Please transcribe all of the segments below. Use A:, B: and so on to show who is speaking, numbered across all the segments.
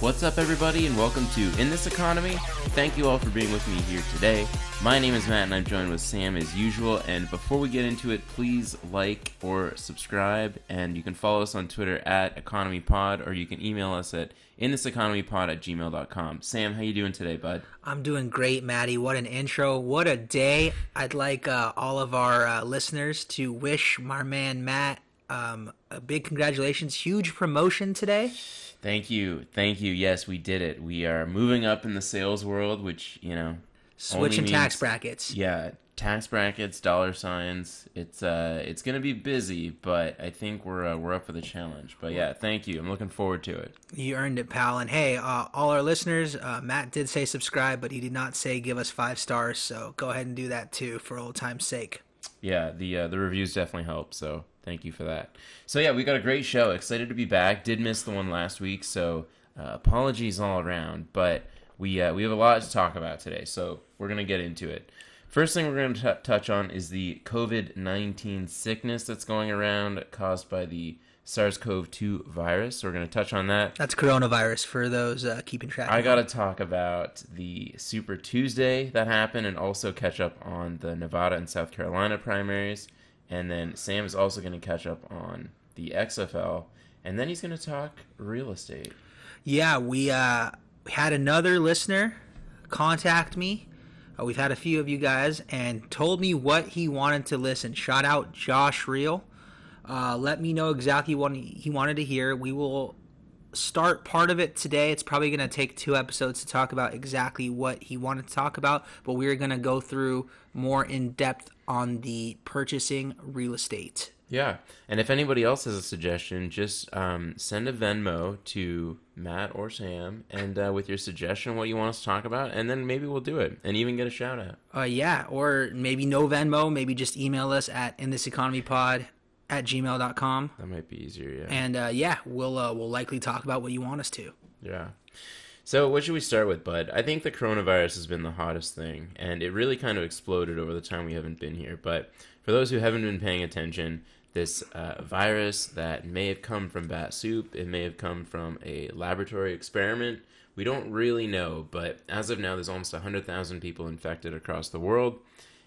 A: What's up, everybody, and welcome to In This Economy. Thank you all for being with me here today. My name is Matt, and I'm joined with Sam as usual. And before we get into it, please like or subscribe, and you can follow us on Twitter at EconomyPod, or you can email us at inthiseconomypod@gmail.com. Sam, how you doing today, bud?
B: I'm doing great, Maddie. What an intro. What a day. I'd like all of our listeners to wish my man Matt a big congratulations. Huge promotion today.
A: Thank you. Yes, we did it. We are moving up in the sales world, which,
B: Switching
A: only
B: tax
A: means,
B: brackets.
A: Yeah, tax brackets, dollar signs. It's gonna be busy, but I think we're up for the challenge. But yeah, thank you. I'm looking forward to it.
B: You earned it, pal. And hey, all our listeners, Matt did say subscribe, but he did not say give us 5 stars. So go ahead and do that too, for old time's sake.
A: Yeah, the reviews definitely help. So thank you for that. So yeah, we got a great show. Excited to be back. Did miss the one last week, so apologies all around. But we have a lot to talk about today, so we're gonna get into it. First thing we're going to touch on is the COVID-19 sickness that's going around caused by the SARS-CoV-2 virus. So we're going to touch on that.
B: That's coronavirus for those keeping track.
A: I got to talk about the Super Tuesday that happened and also catch up on the Nevada and South Carolina primaries. And then Sam is also going to catch up on the XFL. And then he's going to talk real estate.
B: Yeah, we had another listener contact me. We've had a few of you guys and told me what he wanted to listen. Shout out Josh Reel. Let me know exactly what he wanted to hear. We will start part of it today. It's probably going to take 2 episodes to talk about exactly what he wanted to talk about, but we're going to go through more in depth on the purchasing real estate.
A: Yeah, and if anybody else has a suggestion, just send a Venmo to Matt or Sam, and with your suggestion, what you want us to talk about, and then maybe we'll do it, and even get a shout out.
B: Yeah, or maybe no Venmo, maybe just email us at inthiseconomypod@gmail.com.
A: That might be easier, yeah.
B: And we'll likely talk about what you want us to.
A: Yeah. So what should we start with, bud? I think the coronavirus has been the hottest thing, and it really kind of exploded over the time we haven't been here. But for those who haven't been paying attention, this virus that may have come from bat soup, it may have come from a laboratory experiment. We don't really know, but as of now, there's almost 100,000 people infected across the world.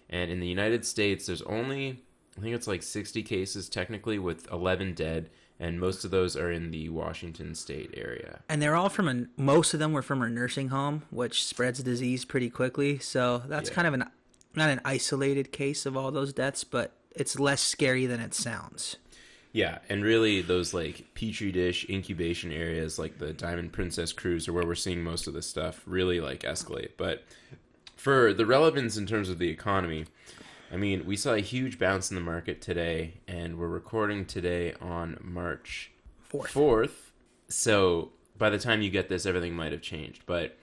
A: And in the United States, there's only, I think it's like 60 cases technically, with 11 dead, and most of those are in the Washington state area.
B: And they're all most of them were from a nursing home, which spreads disease pretty quickly. So that's kind of not an isolated case of all those deaths, but it's less scary than it sounds.
A: Yeah, and really those like petri dish incubation areas like the Diamond Princess cruise are where we're seeing most of this stuff really like escalate. But for the relevance in terms of the economy, I mean, we saw a huge bounce in the market today, and we're recording today on March 4th. So by the time you get this, everything might have changed. But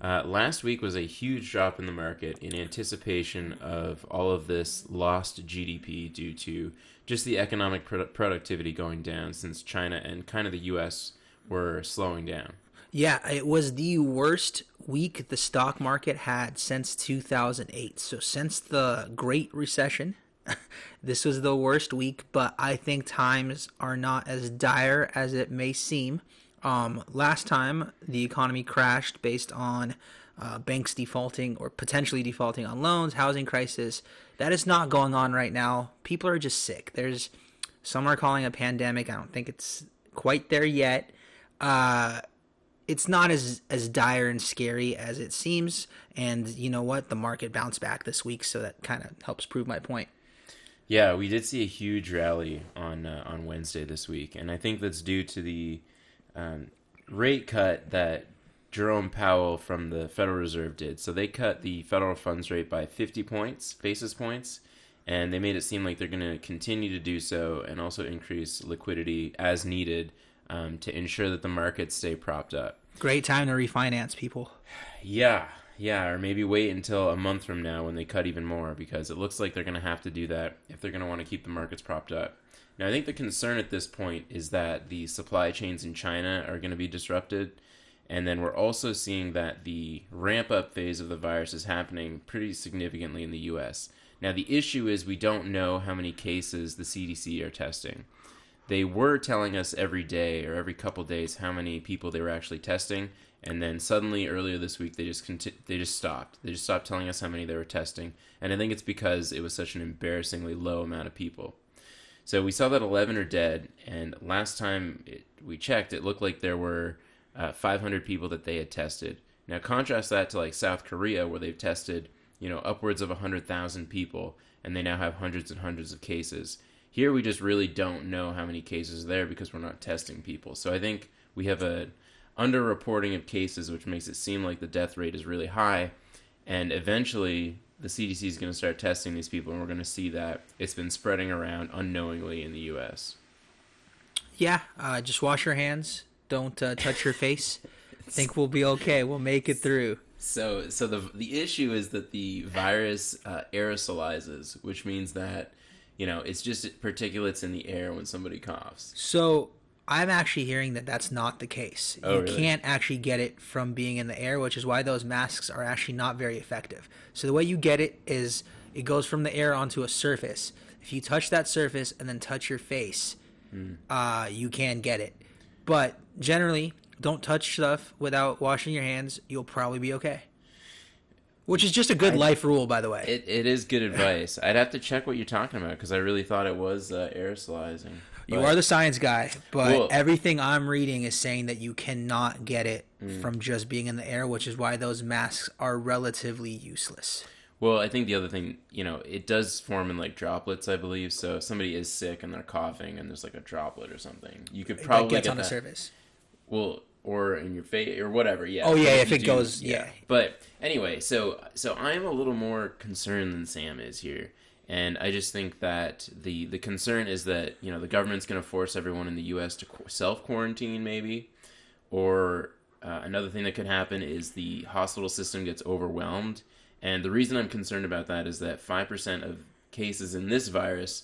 A: last week was a huge drop in the market in anticipation of all of this lost GDP due to just the economic productivity going down since China and kind of the U.S. were slowing down.
B: Yeah, it was the worst week the stock market had since 2008. So since the Great Recession, this was the worst week, but I think times are not as dire as it may seem. Last time, the economy crashed based on banks defaulting or potentially defaulting on loans, housing crisis. That is not going on right now. People are just sick. Some are calling a pandemic. I don't think it's quite there yet. It's not as dire and scary as it seems. And you know what? The market bounced back this week, so that kind of helps prove my point.
A: Yeah, we did see a huge rally on Wednesday this week, and I think that's due to the rate cut that Jerome Powell from the Federal Reserve did. So they cut the federal funds rate by 50 basis points, and they made it seem like they're going to continue to do so and also increase liquidity as needed to ensure that the markets stay propped up.
B: Great time to refinance, people.
A: Yeah, or maybe wait until a month from now when they cut even more, because it looks like they're going to have to do that if they're going to want to keep the markets propped up. Now, I think the concern at this point is that the supply chains in China are going to be disrupted, and then we're also seeing that the ramp-up phase of the virus is happening pretty significantly in the U.S. Now, the issue is we don't know how many cases the CDC are testing. they were telling us every day or every couple days how many people they were actually testing, and then suddenly earlier this week they just stopped. They just stopped telling us how many they were testing, and I think it's because it was such an embarrassingly low amount of people. So we saw that 11 are dead, and last time we checked, it looked like there were 500 people that they had tested. Now contrast that to like South Korea, where they've tested, upwards of 100,000 people, and they now have hundreds and hundreds of cases. Here we just really don't know how many cases are there because we're not testing people. So I think we have a underreporting of cases, which makes it seem like the death rate is really high, and eventually the CDC is going to start testing these people, and we're going to see that it's been spreading around unknowingly in the U.S.
B: Yeah, just wash your hands. Don't touch your face. I think we'll be okay. We'll make it through.
A: So the issue is that the virus aerosolizes, which means that it's just particulates in the air when somebody coughs.
B: So I'm actually hearing that that's not the case.
A: Oh,
B: you
A: really?
B: Can't actually get it from being in the air, which is why those masks are actually not very effective. So the way you get it is it goes from the air onto a surface. If you touch that surface and then touch your face, you can get it. But generally, don't touch stuff without washing your hands. You'll probably be okay. Which is just a good life rule, by the way.
A: It is good advice. I'd have to check what you're talking about because I really thought it was aerosolizing.
B: You are the science guy, but
A: Well,
B: everything I'm reading is saying that you cannot get it from just being in the air, which is why those masks are relatively useless.
A: Well, I think the other thing, it does form in like droplets, I believe. So if somebody is sick and they're coughing and there's like a droplet or something, you could probably
B: That gets
A: get
B: on
A: that.
B: the surface.
A: Well, or in your face or whatever. Yeah.
B: Oh, yeah,
A: But
B: if
A: you
B: it goes, yeah.
A: But anyway, so I'm a little more concerned than Sam is here. And I just think that the concern is that, the government's going to force everyone in the U.S. to self-quarantine maybe. Or another thing that could happen is the hospital system gets overwhelmed. And the reason I'm concerned about that is that 5% of cases in this virus,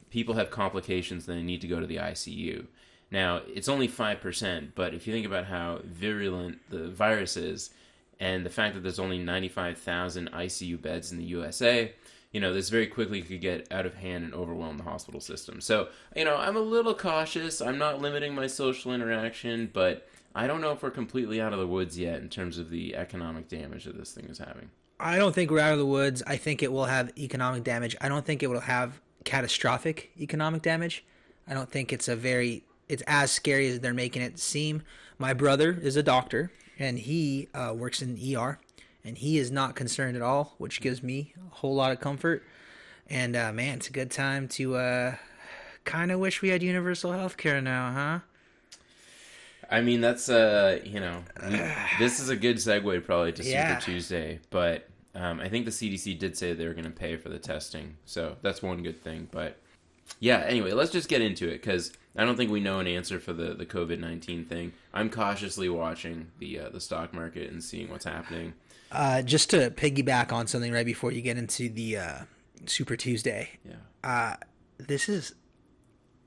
A: people have complications and they need to go to the ICU. Now, it's only 5%, but if you think about how virulent the virus is and the fact that there's only 95,000 ICU beds in the USA, this very quickly could get out of hand and overwhelm the hospital system. So, I'm a little cautious. I'm not limiting my social interaction, but I don't know if we're completely out of the woods yet in terms of the economic damage that this thing is having.
B: I don't think we're out of the woods. I think it will have economic damage. I don't think it will have catastrophic economic damage. I don't think it's as scary as they're making it seem. My brother is a doctor, and he works in ER, and he is not concerned at all, which gives me a whole lot of comfort. And, man, it's a good time to kind of wish we had universal health care now, huh?
A: I mean, that's, this is a good segue probably to
B: Yeah.
A: Super Tuesday, but I think the CDC did say they were going to pay for the testing, so that's one good thing. But yeah, anyway, let's just get into it because I don't think we know an answer for the COVID-19 thing. I'm cautiously watching the stock market and seeing what's happening.
B: Just to piggyback on something right before you get into the Super Tuesday.
A: Yeah.
B: This is,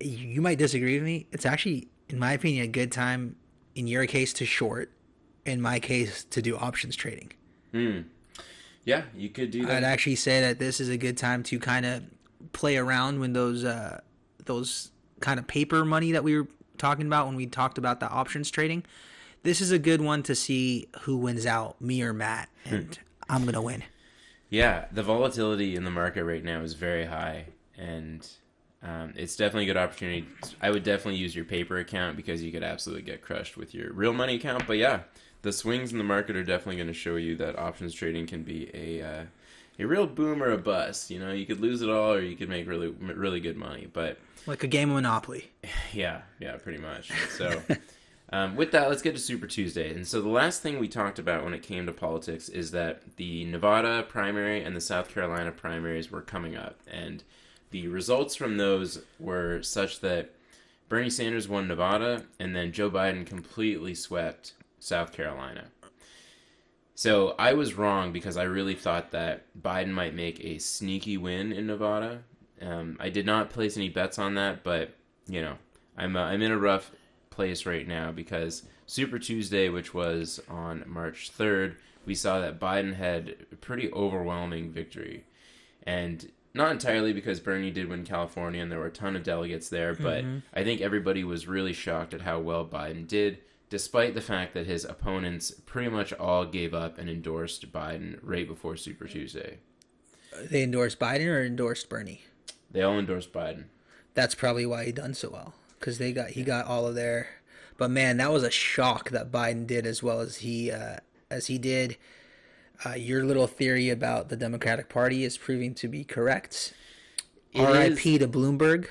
B: you might disagree with me. It's actually, in my opinion, a good time in your case to short, in my case to do options trading.
A: Yeah, you could do that.
B: I'd actually say that this is a good time to kind of play around when those kind of paper money that we were talking about when we talked about the options trading. This is a good one to see who wins out, me or Matt, and I'm going to win.
A: Yeah, the volatility in the market right now is very high, and it's definitely a good opportunity. I would definitely use your paper account because you could absolutely get crushed with your real money account. But yeah, the swings in the market are definitely going to show you that options trading can be a real boom or a bust. You could lose it all or you could make really, really good money. But
B: Like a game of Monopoly.
A: yeah, pretty much. So with that, let's get to Super Tuesday. And so the last thing we talked about when it came to politics is that the Nevada primary and the South Carolina primaries were coming up. And the results from those were such that Bernie Sanders won Nevada and then Joe Biden completely swept South Carolina. So I was wrong because I really thought that Biden might make a sneaky win in Nevada. I did not place any bets on that, but I'm in a rough place right now because Super Tuesday, which was on March 3rd, we saw that Biden had a pretty overwhelming victory. And not entirely because Bernie did win California and there were a ton of delegates there, but I think everybody was really shocked at how well Biden did, despite the fact that his opponents pretty much all gave up and endorsed Biden right before Super Tuesday.
B: They endorsed Biden or endorsed Bernie?
A: They all endorsed Biden.
B: That's probably why he done so well, because he got all of their. But man, that was a shock that Biden did as well as he did. Your little theory about the Democratic Party is proving to be correct. R.I.P. to Bloomberg.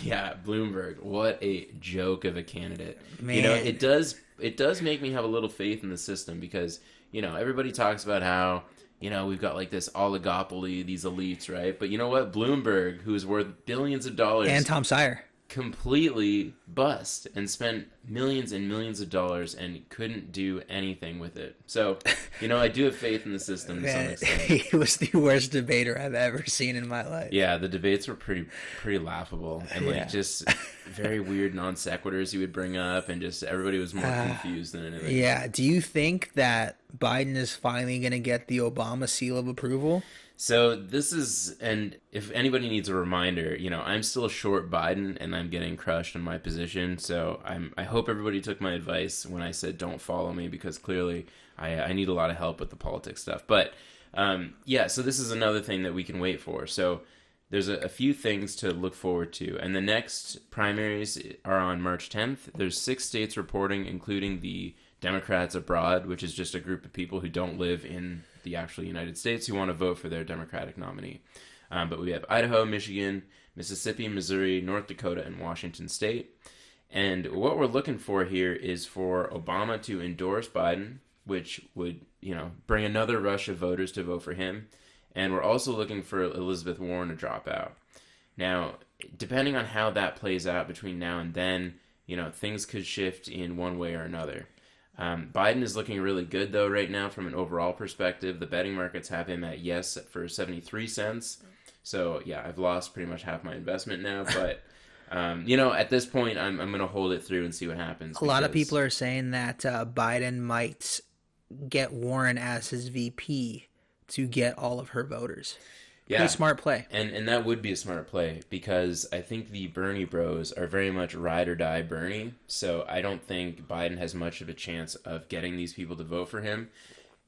A: Yeah, Bloomberg. What a joke of a candidate.
B: Man.
A: You know, it does make me have a little faith in the system because, you know, everybody talks about how, you know, we've got like this oligopoly, these elites, right? But you know what? Bloomberg, who's worth billions of dollars.
B: And Tom Steyer.
A: Completely bust and spent millions and millions of dollars and couldn't do anything with it. So, you know, I do have faith in the system to some extent.
B: He was the worst debater I've ever seen in my life.
A: Yeah, the debates were pretty laughable and like just very weird non sequiturs he would bring up, and just everybody was more confused than anything.
B: Yeah. Do you think that Biden is finally going to get the Obama seal of approval?
A: So this is, and if anybody needs a reminder, you know, I'm still short Biden and I'm getting crushed in my position. So I hope everybody took my advice when I said don't follow me, because clearly I need a lot of help with the politics stuff. But yeah, so this is another thing that we can wait for. So there's a few things to look forward to. And the next primaries are on March 10th. There's 6 states reporting, including the Democrats Abroad, which is just a group of people who don't live in the actual United States who want to vote for their Democratic nominee. But we have Idaho, Michigan, Mississippi, Missouri, North Dakota, and Washington State. And what we're looking for here is for Obama to endorse Biden, which would, you know, bring another rush of voters to vote for him. And we're also looking for Elizabeth Warren to drop out. Now, depending on how that plays out between now and then, you know, things could shift in one way or another. Biden is looking really good, though, right now from an overall perspective. The betting markets have him at yes for 73 cents. So, yeah, I've lost pretty much half my investment now. But, you know, at this point, I'm going to hold it through and see what happens.
B: A lot of people are saying that Biden might get Warren as his VP to get all of her voters. Yeah. Pretty smart play.
A: And that would be a smart play, because I think the Bernie bros are very much ride or die Bernie. So I don't think Biden has much of a chance of getting these people to vote for him.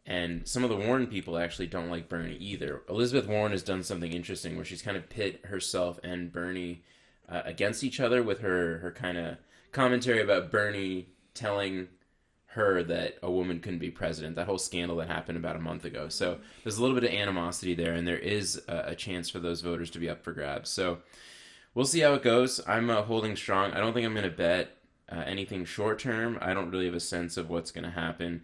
A: And some of the Warren people actually don't like Bernie either. Elizabeth Warren has done something interesting where she's kind of pit herself and Bernie against each other with her kind of commentary about Bernie telling her that a woman couldn't be president, that whole scandal that happened about a month ago. So there's a little bit of animosity there, and there is a chance for those voters to be up for grabs. So we'll see how it goes. I'm holding strong. I don't think I'm going to bet anything short term. I don't really have a sense of what's going to happen,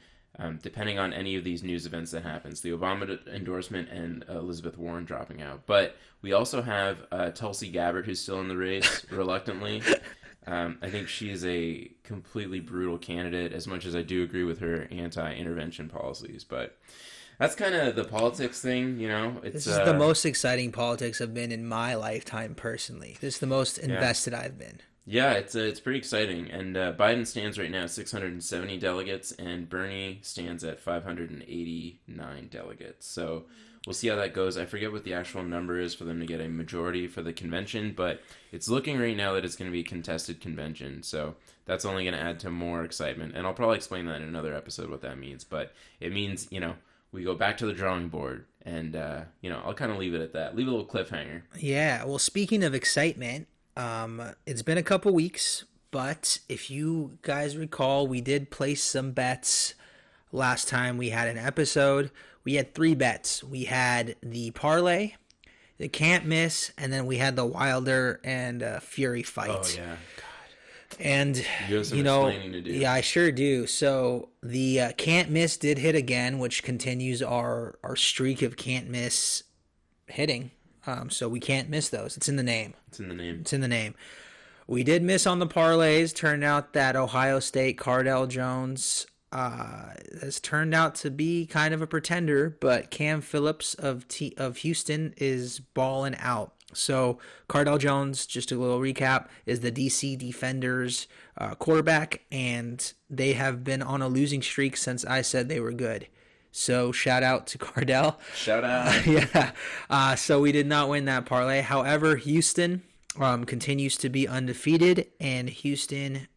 A: depending on any of these news events that happens, the Obama endorsement and Elizabeth Warren dropping out. But we also have Tulsi Gabbard, who's still in the race, reluctantly. I think she is a completely brutal candidate, as much as I do agree with her anti-intervention policies. But that's kind of the politics thing, you know.
B: This is the most exciting politics I've been in my lifetime, personally. This is the most invested I've been.
A: Yeah, it's pretty exciting. And Biden stands right now at 670 delegates, and Bernie stands at 589 delegates. So we'll see how that goes. I forget what the actual number is for them to get a majority for the convention, but it's looking right now that it's going to be a contested convention. So that's only going to add to more excitement. And I'll probably explain that in another episode what that means. But it means, you know, we go back to the drawing board. And, you know, I'll kind of leave it at that. Leave a little cliffhanger.
B: Yeah, well, speaking of excitement, it's been a couple weeks, but if you guys recall, we did place some bets last time we had an episode. We had 3 bets. We had the parlay, the can't miss, and then we had the Wilder and Fury fight.
A: Oh, yeah. God.
B: And,
A: you know, to do.
B: Yeah, I sure do. So the can't miss did hit again, which continues our streak of can't miss hitting. So we can't miss those. It's in the name.
A: It's in the name.
B: It's in the name. We did miss on the parlays. Turned out that Ohio State Cardell Jones has turned out to be kind of a pretender, but Cam Phillips of Houston is balling out. So Cardell Jones, just a little recap, is the DC Defenders quarterback, and they have been on a losing streak since I said they were good. So shout out to Cardell.
A: Shout out.
B: Yeah. So we did not win that parlay. However, Houston continues to be undefeated, and Houston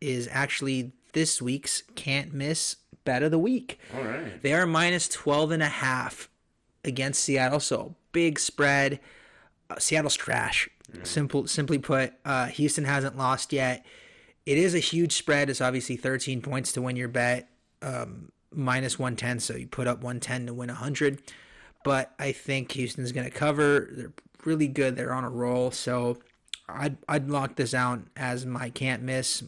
B: is actually this week's can't miss bet of the week.
A: All right.
B: They are minus 12.5 against Seattle, so big spread. Seattle's trash. Simply put, Houston hasn't lost yet. It is a huge spread. It's obviously 13 points to win your bet, minus 110, so you put up 110 to win 100. But I think Houston's going to cover. They're really good. They're on a roll, so I'd lock this out as my can't miss.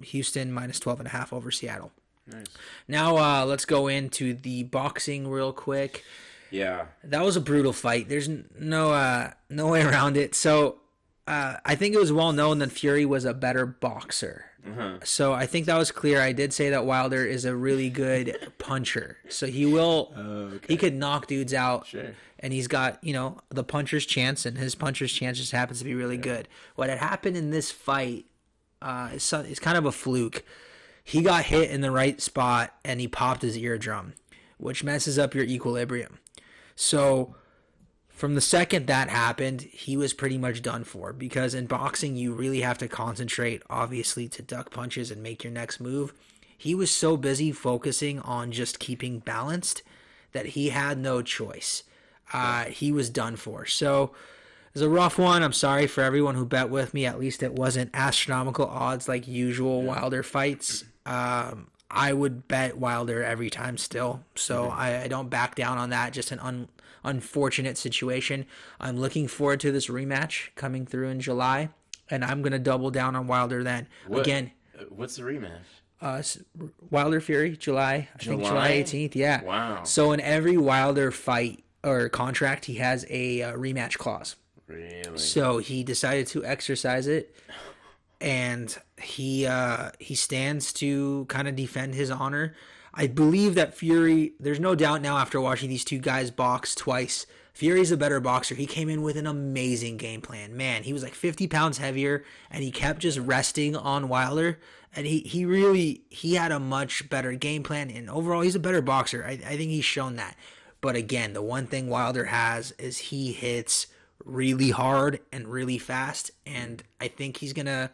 B: Houston minus 12.5 over Seattle.
A: Nice.
B: Now let's go into the boxing real quick.
A: Yeah.
B: That was a brutal fight. There's no way around it. So I think it was well known that Fury was a better boxer.
A: Uh-huh.
B: So I think that was clear. I did say that Wilder is a really good puncher. So he could knock dudes out.
A: Sure.
B: And he's got, the puncher's chance, and his puncher's chance just happens to be really good. What had happened in this fight is kind of a fluke. He got hit in the right spot, and he popped his eardrum, which messes up your equilibrium. So from the second that happened, he was pretty much done for, because in boxing, you really have to concentrate, obviously, to duck punches and make your next move. He was so busy focusing on just keeping balanced that he had no choice. He was done for. So it was a rough one. I'm sorry for everyone who bet with me. At least it wasn't astronomical odds like usual Wilder fights. I would bet Wilder every time still. So I don't back down on that. Just an unfortunate situation. I'm looking forward to this rematch coming through in July, and I'm going to double down on Wilder then. Again,
A: what's the rematch?
B: Wilder Fury, July 18th. Yeah.
A: Wow.
B: So in every Wilder fight or contract, he has a rematch clause.
A: Really?
B: So he decided to exercise it, and he stands to kind of defend his honor. I believe that Fury, there's no doubt now after watching these two guys box twice, Fury's a better boxer. He came in with an amazing game plan. Man, he was like 50 pounds heavier, and he kept just resting on Wilder. And he had a much better game plan, and overall, he's a better boxer. I think he's shown that. But again, the one thing Wilder has is he hits really hard and really fast, and I think he's going to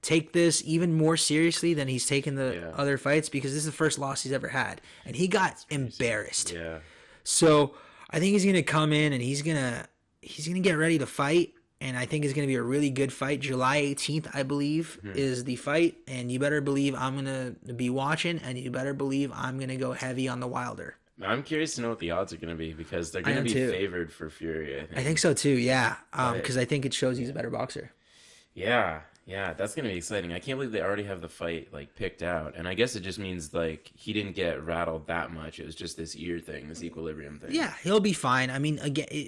B: take this even more seriously than he's taken the other fights, because this is the first loss he's ever had, and he got embarrassed.
A: Yeah.
B: So I think he's going to come in, and he's going to get ready to fight, and I think it's going to be a really good fight. July 18th, I believe, is the fight, and you better believe I'm going to be watching, and you better believe I'm going to go heavy on the Wilder.
A: I'm curious to know what the odds are going to be, because they're going to be favored for Fury, I think.
B: I think so too, yeah, because I think it shows he's a better boxer.
A: Yeah, that's going to be exciting. I can't believe they already have the fight picked out, and I guess it just means he didn't get rattled that much. It was just this ear thing, this equilibrium thing.
B: Yeah, he'll be fine. I mean, again,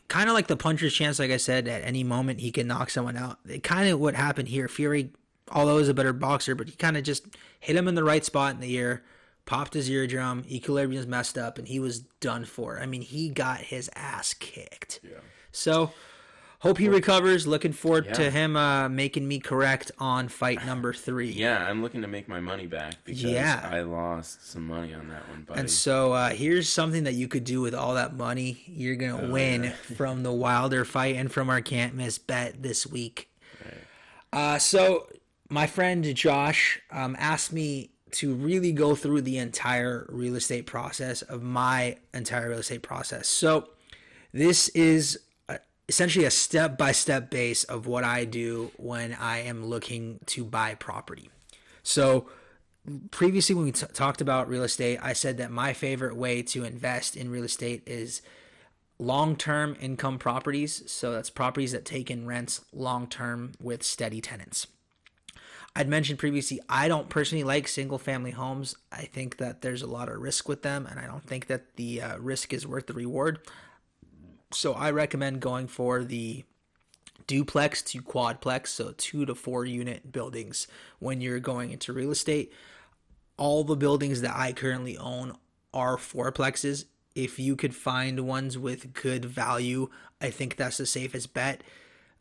B: kind of like the puncher's chance, like I said, at any moment he can knock someone out. Kind of what happened here. Fury, although he's a better boxer, but he kind of just hit him in the right spot in the ear, popped his eardrum, equilibrium's messed up, and he was done for. I mean, he got his ass kicked. Yeah. So, hope he recovers. Looking forward to him making me correct on fight number 3.
A: Yeah, I'm looking to make my money back, because I lost some money on that one, buddy.
B: And so, here's something that you could do with all that money you're going to win from the Wilder fight and from our can't miss bet this week. Right. So, my friend Josh asked me to really go through the entire real estate process of my entire real estate process. So this is essentially a step-by-step base of what I do when I am looking to buy property. So previously when we talked about real estate, I said that my favorite way to invest in real estate is long-term income properties. So that's properties that take in rents long-term with steady tenants. I'd mentioned previously, I don't personally like single-family homes. I think that there's a lot of risk with them, and I don't think that the risk is worth the reward. So I recommend going for the duplex to quadplex, so 2 to 4 unit buildings when you're going into real estate. All the buildings that I currently own are fourplexes. If you could find ones with good value, I think that's the safest bet.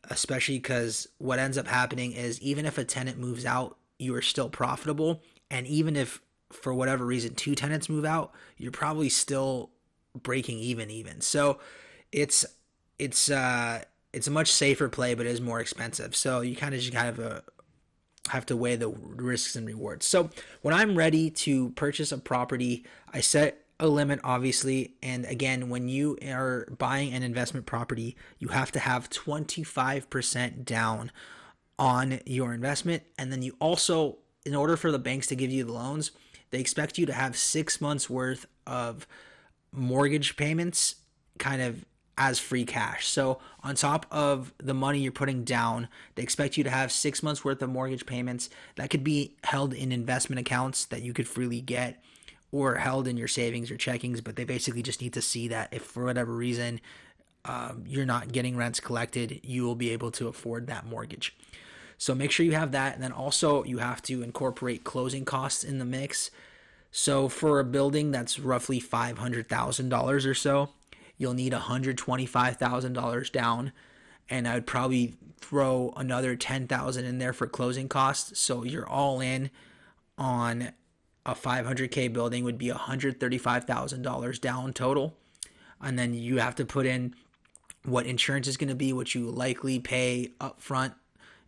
B: Especially because what ends up happening is even if a tenant moves out, you are still profitable. And even if for whatever reason 2 tenants move out, you're probably still breaking even. So it's a much safer play, but it is more expensive. So you kind of have to weigh the risks and rewards. So when I'm ready to purchase a property, I set a limit, obviously. And again, when you are buying an investment property, you have to have 25% down on your investment. And then you also, in order for the banks to give you the loans, they expect you to have 6 months worth of mortgage payments kind of as free cash. So on top of the money you're putting down, they expect you to have 6 months worth of mortgage payments that could be held in investment accounts that you could freely get, or held in your savings or checkings. But they basically just need to see that if for whatever reason you're not getting rents collected, you will be able to afford that mortgage. So make sure you have that. And then also you have to incorporate closing costs in the mix. So for a building that's roughly $500,000 or so, you'll need $125,000 down, and I would probably throw another $10,000 in there for closing costs. So you're all in on a $500K building would be $135,000 down total. And then you have to put in what insurance is going to be, what you likely pay up front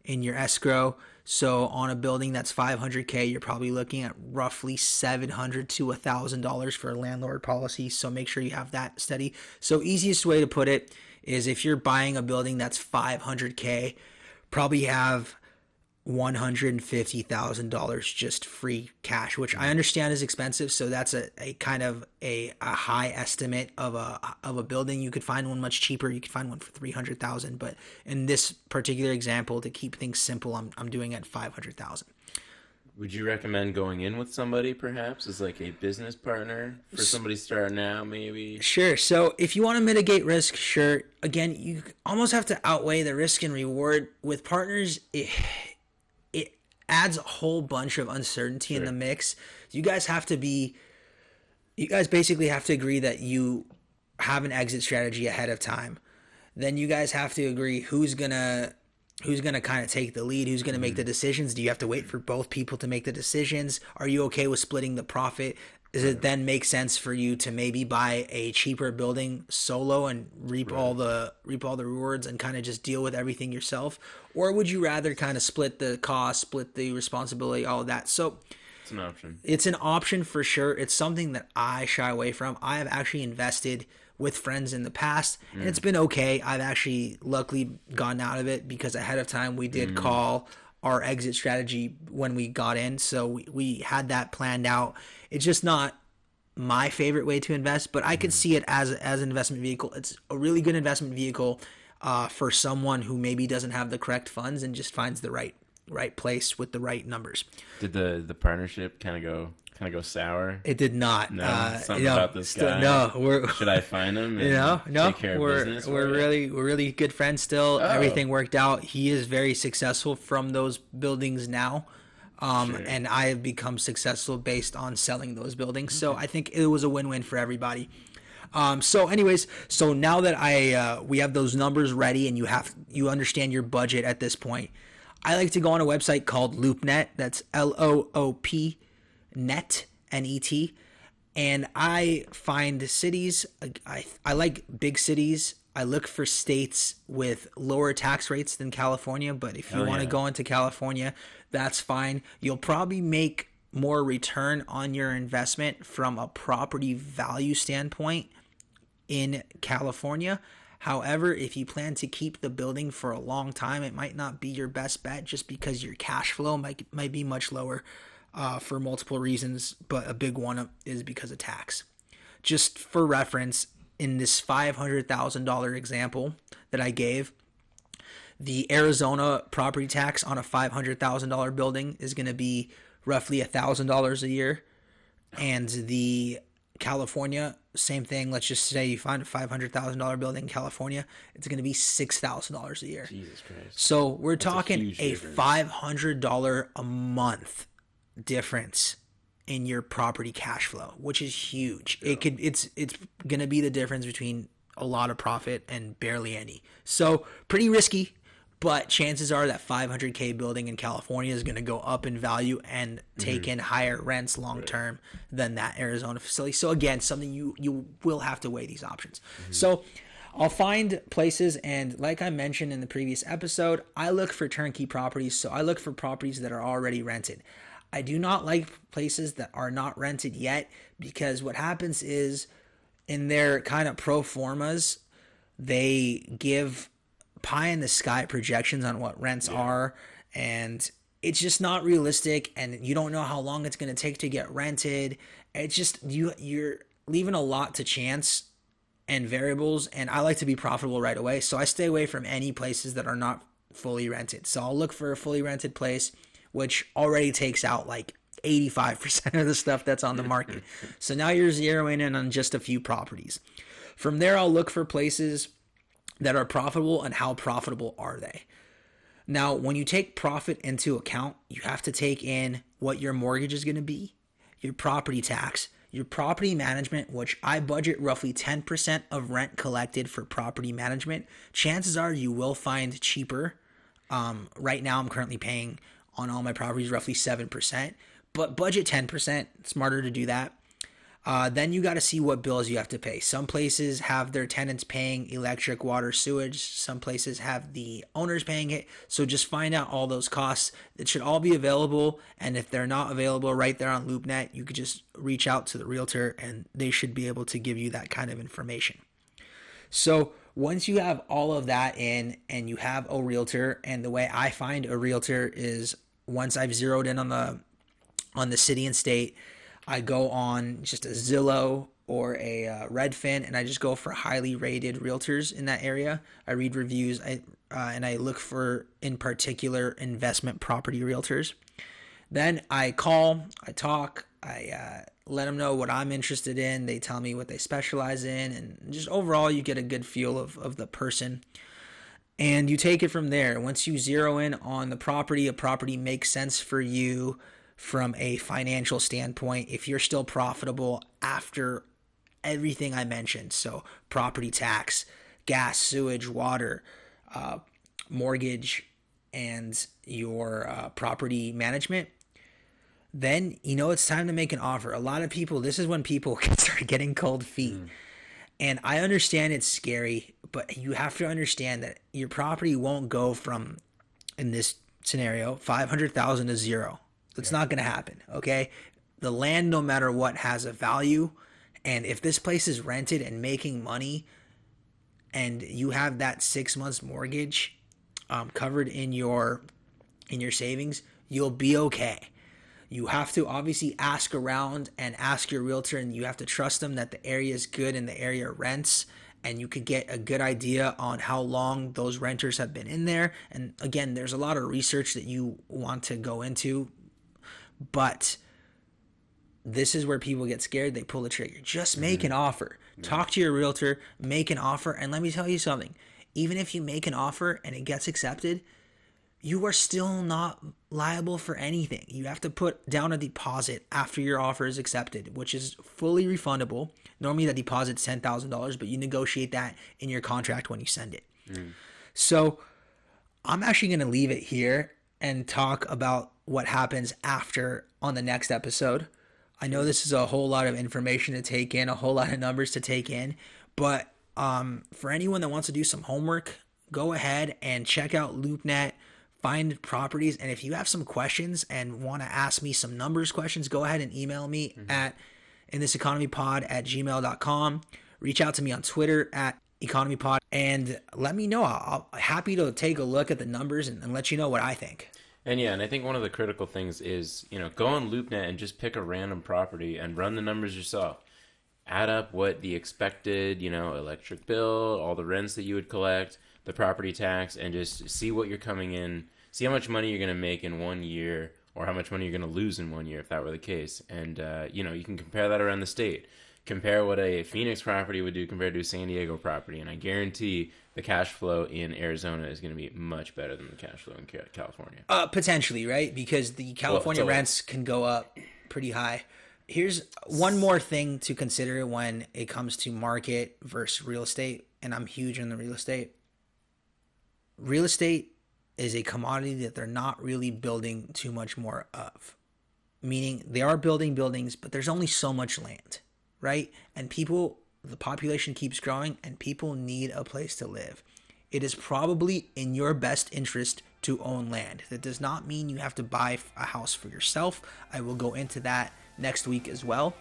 B: in your escrow. So on a building that's $500K, you're probably looking at roughly $700 to $1,000 for a landlord policy. So make sure you have that steady. So easiest way to put it is if you're buying a building that's $500K, probably have $150,000 just free cash, which I understand is expensive. So that's a kind of a high estimate of a building. You could find one much cheaper. You could find one for $300,000. But in this particular example, to keep things simple, I'm doing at $500,000.
A: Would you recommend going in with somebody perhaps as like a business partner for somebody starting out maybe?
B: Sure. So if you want to mitigate risk, sure. Again, you almost have to outweigh the risk and reward. With partners, it adds a whole bunch of uncertainty in the mix. You guys basically have to agree that you have an exit strategy ahead of time. Then you guys have to agree who's gonna kind of take the lead, who's gonna make the decisions. Do you have to wait for both people to make the decisions? Are you okay with splitting the profit? Does it then make sense for you to maybe buy a cheaper building solo and reap all the rewards and kind of just deal with everything yourself? Or would you rather kind of split the cost, split the responsibility, all of that? So
A: it's an option.
B: It's an option for sure. It's something that I shy away from. I have actually invested with friends in the past, and it's been okay. I've actually luckily gotten out of it because ahead of time we did call our exit strategy when we got in. So we had that planned out. It's just not my favorite way to invest, but I could see it as an investment vehicle. It's a really good investment vehicle for someone who maybe doesn't have the correct funds and just finds the right place with the right numbers.
A: Did the partnership kind of go sour?
B: It did not.
A: No, something about this guy.
B: No,
A: should I find him? And take care of business
B: we're really good friends still.
A: Oh.
B: Everything worked out. He is very successful from those buildings now. And I have become successful based on selling those buildings. So I think it was a win-win for everybody. So now that we have those numbers ready and you understand your budget at this point, I like to go on a website called LoopNet. That's LOOP net, N-E-T. And I find cities. I like big cities. I look for states with lower tax rates than California, but if you want to go into California, that's fine. You'll probably make more return on your investment from a property value standpoint in California. However, if you plan to keep the building for a long time, it might not be your best bet just because your cash flow might be much lower for multiple reasons, but a big one is because of tax. Just for reference, in this $500,000 example that I gave, the Arizona property tax on a $500,000 building is going to be roughly $1,000 a year. And the California, same thing. Let's just say you find a $500,000 building in California, it's going to be $6,000 a year.
A: Jesus Christ.
B: So we're talking a
A: difference.
B: $500 a month difference in your property cash flow, which is huge. Yeah. It's going to be the difference between a lot of profit and barely any. So pretty risky, but chances are that 500K building in California is going to go up in value and take in higher rents long term than that Arizona facility. So again, something you will have to weigh these options. So I'll find places, and like I mentioned in the previous episode, I look for turnkey properties. So I look for properties that are already rented. I do not like places that are not rented yet, because what happens is in their kind of pro formas, they give pie in the sky projections on what rents are, and it's just not realistic, and you don't know how long it's going to take to get rented. It's just you're leaving a lot to chance and variables, and I like to be profitable right away, so I stay away from any places that are not fully rented. So I'll look for a fully rented place, which already takes out like 85% of the stuff that's on the market. So now you're zeroing in on just a few properties. From there, I'll look for places that are profitable, and how profitable are they? Now, when you take profit into account, you have to take in what your mortgage is going to be, your property tax, your property management, which I budget roughly 10% of rent collected for property management. Chances are you will find cheaper. Right now, I'm currently paying on all my properties roughly 7%, but budget 10%. Smarter to do that. Then you got to see what bills you have to pay. Some places have their tenants paying electric, water, sewage. Some places have the owners paying it. So just find out all those costs. It should all be available. And if they're not available right there on LoopNet, you could just reach out to the realtor and they should be able to give you that kind of information. So once you have all of that in and you have a realtor, and the way I find a realtor is once I've zeroed in on the city and state, I go on just a Zillow or a Redfin, and I just go for highly rated realtors in that area. I read reviews, and I look for, in particular, investment property realtors. Then I call, I talk, I let them know what I'm interested in. They tell me what they specialize in, and just overall, you get a good feel of the person. And you take it from there. Once you zero in on the property, a property makes sense for you from a financial standpoint, if you're still profitable after everything I mentioned, so property tax, gas, sewage, water, mortgage, and your property management, then it's time to make an offer. A lot of people, this is when people can start getting cold feet. And I understand it's scary, but you have to understand that your property won't go from, in this scenario, 500,000 to zero. It's not going to happen, okay? The land, no matter what, has a value. And if this place is rented and making money, and you have that 6 months mortgage covered in your savings, you'll be okay. You have to obviously ask around and ask your realtor, and you have to trust them that the area is good and the area rents, and you could get a good idea on how long those renters have been in there. And again, there's a lot of research that you want to go into, but this is where people get scared. They pull the trigger. Just make an offer. Talk to your realtor, make an offer. And let me tell you something. Even if you make an offer and it gets accepted, you are still not liable for anything. You have to put down a deposit after your offer is accepted, which is fully refundable. Normally that deposit's $10,000, but you negotiate that in your contract when you send it. So I'm actually going to leave it here and talk about what happens after on the next episode. I know this is a whole lot of information to take in, a whole lot of numbers to take in, but for anyone that wants to do some homework, go ahead and check out LoopNet, find properties, and if you have some questions and want to ask me some numbers questions, go ahead and email me at inthiseconomypod@gmail.com. Reach out to me on Twitter at economypod and let me know. I'm happy to take a look at the numbers and let you know what I think.
A: And I think one of the critical things is, go on LoopNet and just pick a random property and run the numbers yourself. Add up what the expected, electric bill, all the rents that you would collect, the property tax, and just see what you're coming in, see how much money you're going to make in 1 year or how much money you're going to lose in 1 year if that were the case. And, you can compare that around the state. Compare what a Phoenix property would do compared to a San Diego property, and I guarantee the cash flow in Arizona is going to be much better than the cash flow in California.
B: Potentially, right? Because the California rents can go up pretty high. Here's one more thing to consider when it comes to market versus real estate, and I'm huge in the real estate. Real estate is a commodity that they're not really building too much more of. Meaning they are building buildings, but there's only so much land, right? And the population keeps growing and people need a place to live. It is probably in your best interest to own land. That does not mean you have to buy a house for yourself. I will go into that next week as well.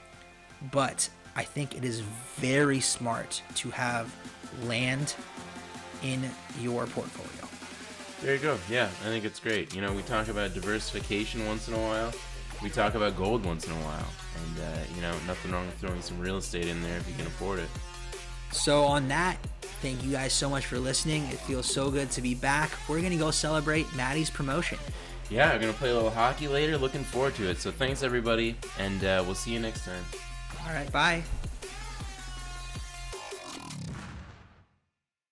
B: But I think it is very smart to have land in your portfolio.
A: There you go. Yeah, I think it's great. You know, we talk about diversification once in a while. We talk about gold once in a while. And, you know, nothing wrong with throwing some real estate in there if you can afford it.
B: So on that, thank you guys so much for listening. It feels so good to be back. We're going to go celebrate Maddie's promotion.
A: Yeah, we're going to play a little hockey later. Looking forward to it. So thanks, everybody, and we'll see you next time.
B: All right, bye.